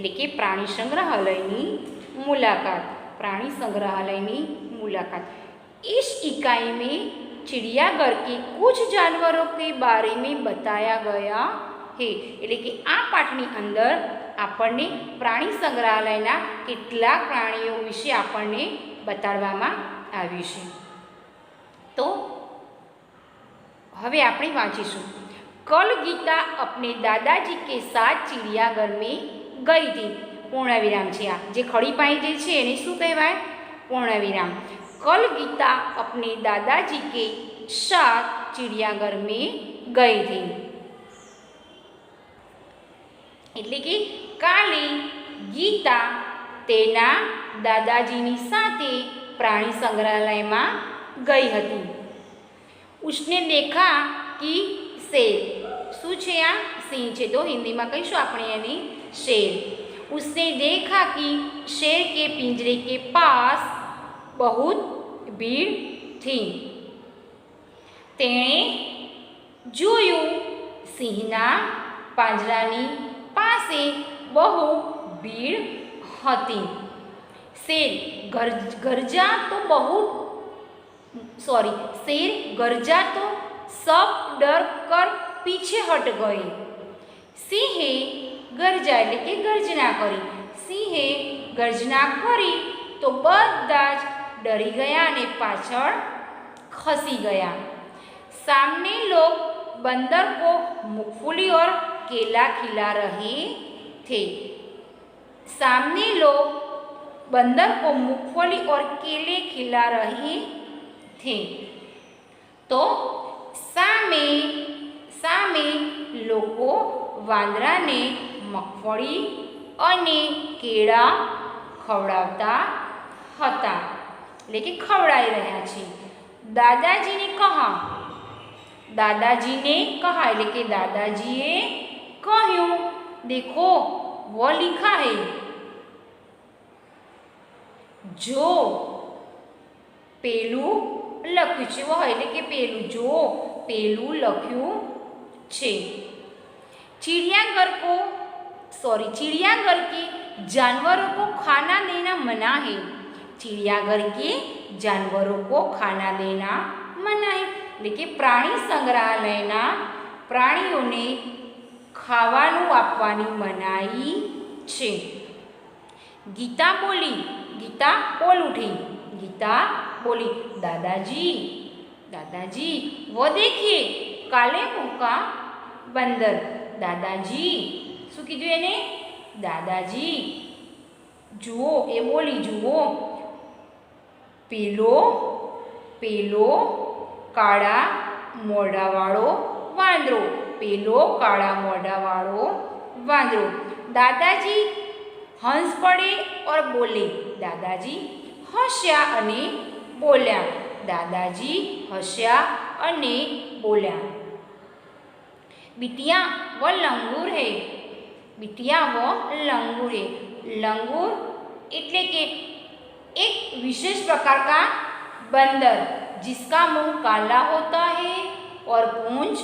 એટલે કે प्राणी संग्रहालयनी मुलाकात। प्राणी संग्रहालयनी मुलाकात। इस इकाई में चिड़ियाघर के कुछ जानवरों के बारे में बताया गया है। એટલે કે આ પાઠની અંદર આપણને પ્રાણી સંગ્રહાલયના કેટલાક પ્રાણીઓ વિશે આપણને બતાડવામાં આવ્યું છે। તો હવે આપણે વાંચીશું। कल गीता अपने दादाजी के साथ चिड़ियाघर में गई थी। पूर्णविराम છે આ જે ખડી પાઈ જે છે એને શું કહેવાય? पूर्णविराम। कल गीता अपने दादाजी के साथ चिड़ियाघर में गई थी। એટલે કે કાલે ગીતા તેના દાદાજીની સાથે प्राणी संग्रहालयમાં गई હતી। उसने देखा कि शेर શું છે આ? સિંહ છે તો હિન્દીમાં કહીશું આપણે એની शेर। उसने देखा कि शेर के पिंजरे के पास बहुत भीड़ थी। तेणे જોયું સિંહના પાંજરાની પાસે બહુ ભીડ હતી। शेर गरजा तो सब डर कर पीछे हट गए। सिंहे गरजा એટલે કે ગર્જના કરી। સિંહે ગર્જના કરી તો બધા જ ડરી ગયા અને પાછળ ખસી ગયા। सामने लोग बंदर को मूंगफली और केला खिला रहे थे। सामने लोग बंदर को मूंगफली और केले खिला रहे थे। तो सामे सामे लोको वांदराने मगफળી અને કેળા ખવડાવતા હતા એટલે કે ખવડાવી રહ્યા છે। દાદાજીને કહા એટલે કે દાદાજીએ કહ્યું देखो वो लिखा है। जो પેલું લખ્યું છે वो એટલે કે પેલું જો પેલું લખ્યું છે। चिड़ियाघर के जानवरों को खाना देना मना है। चिड़ियाघर के जानवरों को खाना देना मना है એટલે કે प्राणी संग्रहालयના પ્રાણીઓને ખાવાનું આપવાની મનાઈ છે। गीता बोली गीता बोली दादाजी वो देखिए काले मुंह का बंदर। दादाजी શું કીધું એને? દાદાજી જુઓ એ બોલી જુઓ પેલો કાળા મોઢાવાળો વાંદરો। દાદાજી હંસ પડે और बोले। દાદાજી હસ્યા અને બોલ્યા। बिटिया वो लंगूर है। लंगूर એટલે કે एक विशेष प्रकार का बंदर जिसका मुंह काला होता है और पूंछ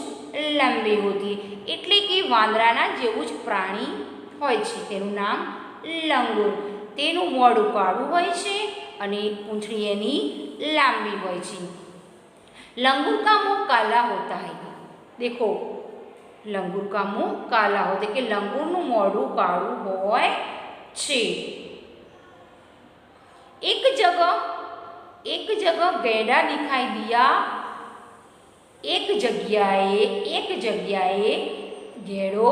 लंबी होती है। એટલે કે વાંદરાના જેવું જ પ્રાણી હોય છે તેનું નામ લંગૂર। તેનું મોઢું કાળું હોય છે અને પૂંછડી એની લાંબી હોય છે। लंगूर का मुंह काला होता है। देखो लंगूर का मुंह काला होता है कि लंगूरનું મોઢું કાળું હોય છે। एक जगह गैंडा दिखाई दिया। एक जगह गेड़ो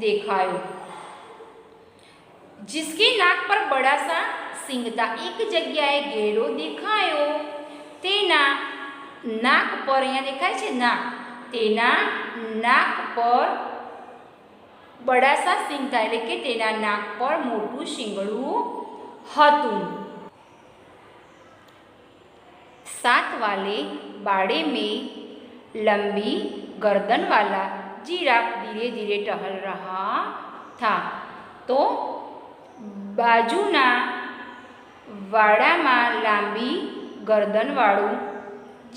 देखायो जिसके नाक पर बड़ा सा सिंह था। एक जगह गेड़ो देखायो तेना नाक पर અહીંયા દેખાય છે નાક તેના નાક પર बड़ा सा सिंह था એટલે કે તેના નાક પર મોટું શિંગડું હતું। साथ वाले बाड़े में लंबी गर्दन वाला जिराफ धीरे धीरे टहल रहा था। तो बाजूना वाड़ाમાં લાંબી ગરદનવાળું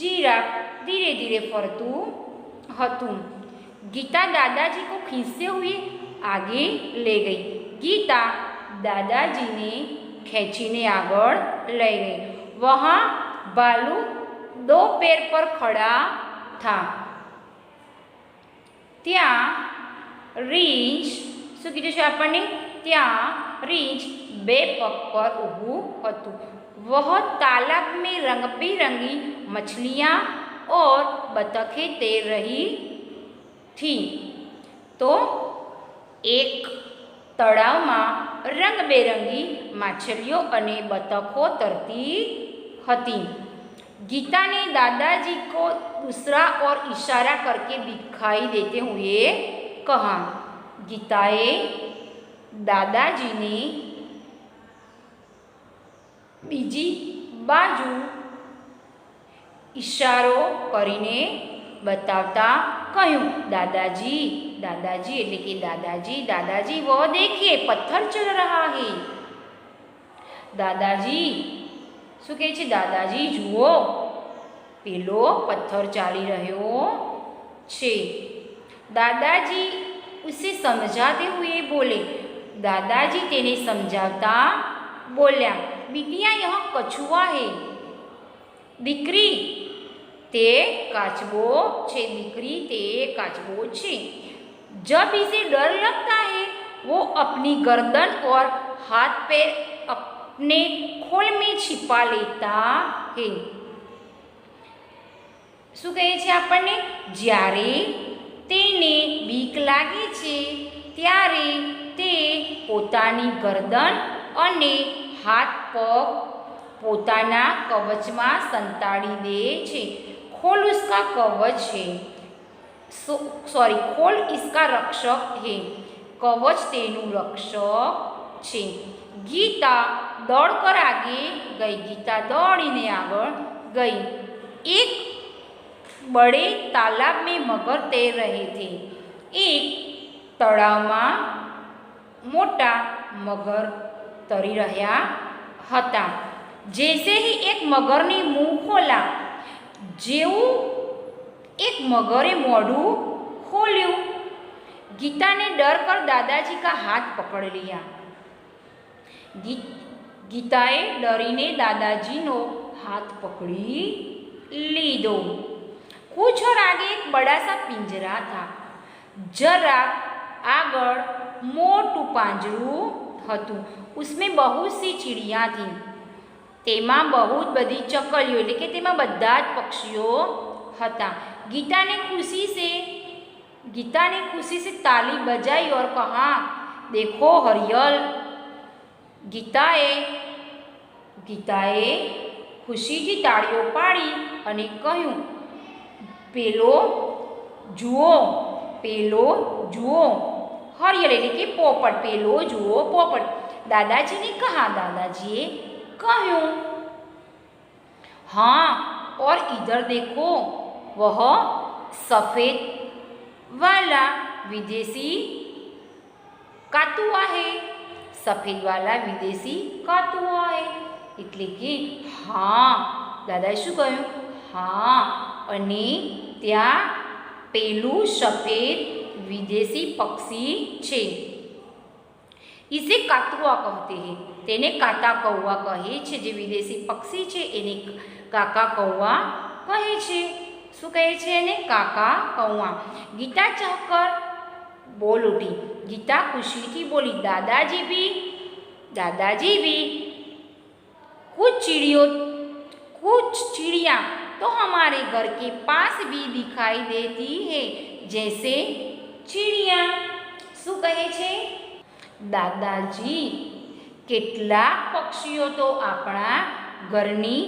जिराफ धीरे धीरे फरतू हतुं। गीता दादाजी को खींचते हुए आगे ले गई। गीता दादाजी ने खींचीने आगळ लई गई। वहाँ भालू 2 पैर पर खड़ा था। त्या રીંછ શું કીધું છે આપણને? ત્યાં રીંછ 2 પગ પર ઊભું હતું। वह तालाब में रंग बिरंगी मछलियाँ और बतखें तैर रही थी। तो एक तળાવમાં રંગબેરંગી માછલીઓ અને બતખો તરતી હતી। गीता ने दादाजी को दूसरा और इशारा करके दिखाई देते हुए कहा। गीताए दादाजी ने बीजी बाजू इशारो करीने बतावता कहूँ, दादाजी दादाजी एटले कि दादाजी दादाजी वो देखिए पत्थर चल रहा है। दादाजी શું કહે છે? દાદાજી જુઓ પેલો પથ્થર ચાલી રહ્યો છે। દાદાજી ઉસે સમજાતે હુએ બોલે। દાદાજી તેને સમજાવતા બોલ્યા, बिटिया यहाँ कछुआ है। દીકરી તે કાચબો છે, દીકરી તે કાચબો છે। जब इसे डर लगता है वो अपनी गर्दन और हाथ पैर अपने खोल में छिपा लेता है। શું કહે છે આપણને? જ્યારે તેને બીક લાગે છે ત્યારે તે પોતાની ગરદન અને હાથ પગ પોતાના કવચમાં સંતાડી દે છે। खोल उसका कवच है, खोल इसका रक्षक है, कवच तेनु रक्षक छे। गीता दौड़कर आगे गई। गीता दौड़ीने आगळ गई। एक बड़े तालाब में मगर तैर रहे थे। एक तळावમાં मोटा मगर तरी રહ્યા હતા। जैसे ही एक मगर ने मुंह खोला, जेवू एक मगरे मोढू खोल्યું। गीता ने डर कर दादाजी का हाथ पकड़ लिया। गीताए डरीने दादाजीनो हाथ पकड़ी लीधो। कुछ और आगे एक बड़ा सा पिंजरा था। जरा आगळ मोटू પાંજરું હતું। उसमें बहुत सी चिड़िया थी। तेमा बहुत बड़ी चकलियों એટલે કે તેમાં બધા જ પક્ષીઓ હતા। गीता ने खुशी से ताली बजाई और कहा, देखो हरियल। गीताए खुशीथी ताળીઓ પાડી અને કહ્યું, પેલો જુઓ। हरियल એટલે કે પોપટ। પેલો જુઓ પોપટ। दादाजी ने कहा, दादाजीए कहूँ, हाँ और इधर देखो, वह सफ़ेद वाला विदेशी कातुआ है। सफ़ेद वाला विदेशी कातुआ है એટલે કે હા। દાદાએ શું કહ્યું? હા અને ત્યાં પેલું સફેદ વિદેશી પક્ષી છે। इसे कातुआ कहते हैं। તેને કાતા કૌવા કહે છે। જે વિદેશી પક્ષી છે એને કાકા કૌવા કહે છે। શું કહે છે એને? કાકા કૌવા। ગીતા ચહકર બોલ ઉઠી। ગીતા खुशी बोली, दादाजी भी कुछ चिड़िया तो हमारे घर के पास भी दिखाई देती है, जैसे चिड़िया। શું કહે છે? દાદાજી કેટલાક પક્ષીઓ તો આપણા ઘરની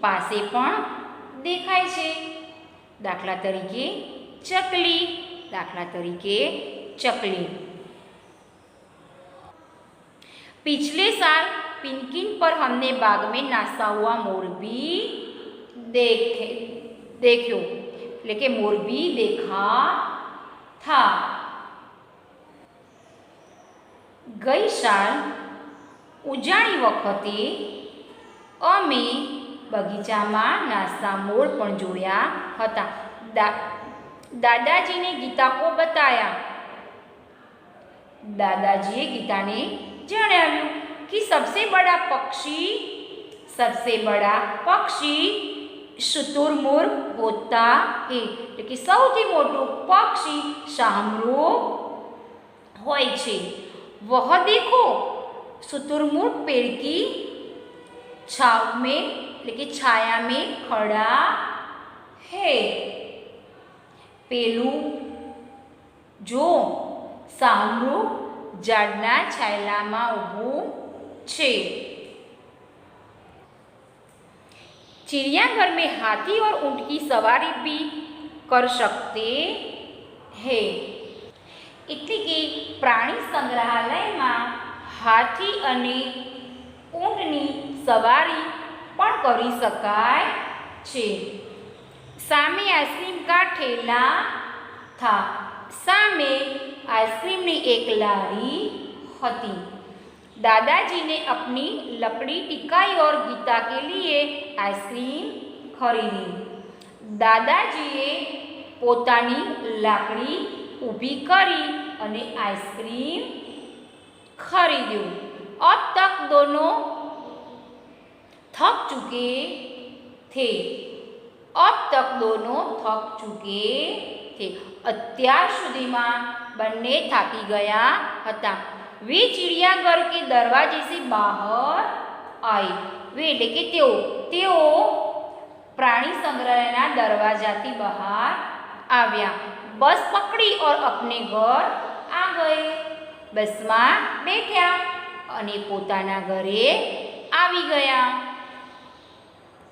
પાસે પણ દેખાય છે। દાખલા તરીકે ચકલી। पिछले साल पिनकिन पर हमने बाग में नाचता हुआ मोरबी देखो એટલે કે मोरबी देखा था। गई साल उजाणी वखते अमे बगीचामां नाचता मोर पण जोया हता। दादाजी ने गीता को बताया। दादाजीए गीता ने जणाव्યું कि सबसे बड़ा पक्षी शुतुरमुर्ग होता है, એટલે કે સૌથી મોટું પક્ષી શાહમૃગ હોય છે। वह देखो शुतुरमुर्ग पेड़ की छाव में એટલે કે छाया में खड़ा है। પેલું જો શાહમૃગ ઝાડના છાયલામાં ઊભું છે। चिड़ियाघर में हाथी और ऊँट की सवारी भी कर सकते हैं, એટલે કે પ્રાણી સંગ્રહાલયમાં હાથી અને ઊંટની સવારી પણ કરી શકાય છે। સામે आइसक्रीम का ठेला था, सामे आइसक्रीमની एक लारी હતી। दादाजी ने अपनी लकड़ी टिकाई और गीता के लिए आइसक्रीम खरीदी। दादाजीए पोतानी लाकड़ी ऊभी करी अने आइसक्रीम खरीद्યું। अब तक दोनों थक चुके थे। અત્યાર સુધીમાં બંને થાકી ગયા હતા। वे चिड़ियाघर के दरवाजे से बाहर आए। वे એટલે કે તેઓ प्राणी संग्रहालयના दरवाजाથી બહાર આવ્યા। बस पकड़ी और अपने घर आ गए। बसમાં બેઠ્યા અને પોતાના ઘરે આવી ગયા।